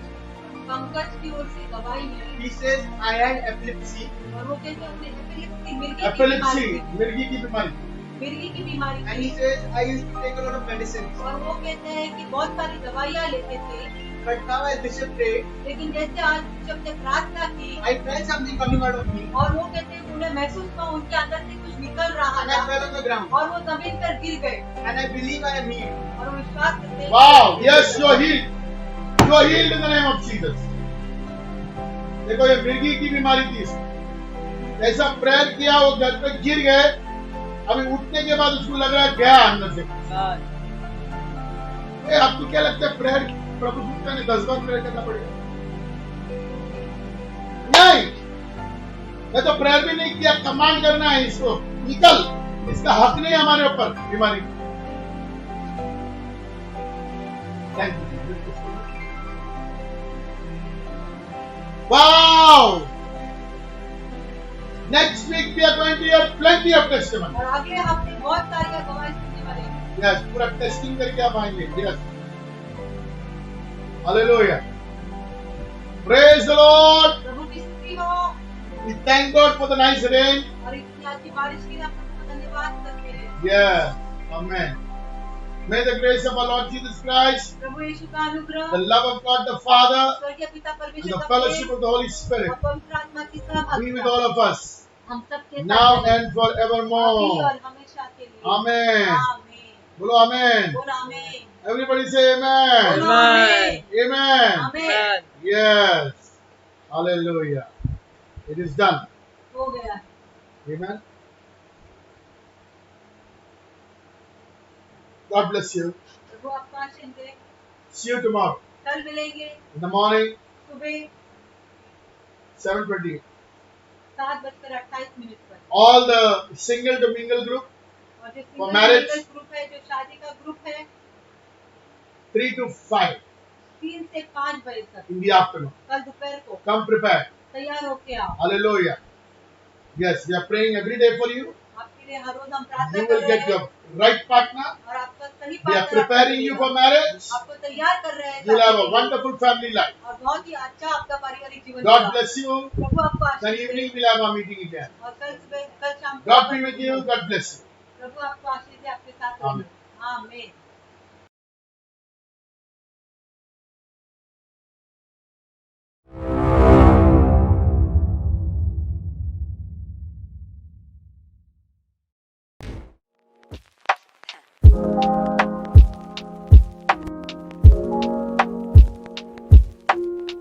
B: Pankaj की ओर से गवाही है
C: He says, I had epilepsy
B: और वो कहते हैं उन्हें
A: एपिलेप्सी, मिर्गी की बीमारी।
B: मिर्गी की बीमारी
C: and
B: थी
C: he says, I used to take a lot of medicines.
B: और वो कहते हैं कि बहुत सारी दवाइयाँ लेते थे,
C: But now as Bishop prayed,
B: लेकिन जैसे आज जब ने प्रार्थना की
C: I felt something coming out of me
B: और वो कहते हैं उन्हें महसूस हुआ उनके अंदर से कुछ निकल रहा
C: and I
B: था
C: fell on the ground.
B: और वो जमीन पर गिर गए
C: And I believe I am healed.
B: और वो विश्वास करते हैं
A: Wow, yes, you are healed. You are healed in the name of Jesus. देखो ये मिर्गी की बीमारी थी इसको। ऐसा प्रेयर किया, वो घर पे गिर गए, अभी उठने के बाद उसको लग रहा है गया अंदर से। आपको क्या लगता है प्रेयर प्रभु गुप्ता ने 10 बार प्रेयर करना पड़ेगा? नहीं, मैं तो प्रेयर भी नहीं किया, कमांड करना है इसको निकल, इसका हक नहीं है हमारे ऊपर बीमारी। Thank you. Wow, next week we are going to hear plenty of testimony.
B: और अगले हफ्ते बहुत सारी गवाही सुनने वाले हैं।
A: यस, पूरा टेस्टिंग करके आप आएंगे। Yes, hallelujah, praise the Lord.
B: प्रभु की स्तुति हो
A: we thank God for the nice rain.
B: और इतनी अच्छी बारिश के लिए हम प्रभु का धन्यवाद करते हैं।
A: Yes, amen. May the grace of our Lord Jesus Christ,
B: प्रभु यीशु का अनुग्रह,
A: the love of God the Father,
B: स्वर्गीय पिता
A: and
B: परमेश्वर
A: the
B: का
A: fellowship
B: Prem
A: of the Holy Spirit
B: और पवित्र आत्मा की
A: be with
B: सहभागिता
A: all of us
B: हम सबके साथ
A: now
B: रहे,
A: and
B: अभी
A: forevermore.
B: और हमेशा के लिए।
A: Amen.
B: आमीन।
A: बोलो amen.
B: बोलो आमीन।
A: Everybody say amen.
B: बोलो आमीन।
A: Amen.
B: आमीन।
A: Yes. Hallelujah. It is done.
B: हो गया।
A: Amen. God bless you.
B: प्रभु आपको आशीष दे।
A: See you tomorrow
B: कल मिलेंगे
A: in the morning,
B: सुबह
A: 7:20.
B: 7:28 पर।
A: All the single to mingle group,
B: और जो
A: For
B: सिंगल
A: marriage?
B: ग्रुप है, जो शादी का ग्रुप है,
A: 3 to 5
B: 3 से 5 बजे तक
A: in the afternoon.
B: कल दोपहर को
A: Come prepared.
B: तैयार होके आओ।
A: Hallelujah. Yes, we are praying every day for you.
B: आपके लिए हर रोज हम प्रार्थना
A: You
B: कर
A: will
B: रहे
A: get
B: हैं
A: your right partner.
B: और आपका सही
A: We are
B: partner
A: preparing you for marriage.
B: आपको तैयार कर रहे हैं
A: You'll have
B: शादी
A: a
B: के लिए।
A: wonderful family life.
B: और बहुत ही अच्छा आपका पारिवारिक जीवन
A: God
B: होगा।
A: bless you.
B: प्रभु आपको
A: Then
B: Ashish they
A: evening we'll have our meeting again.
B: और कल सुबह कल शाम को
A: God be with you. God bless you.
B: प्रभु आपको आशीष दे, आपके साथ
A: आमीन।
B: रहे। आमीन।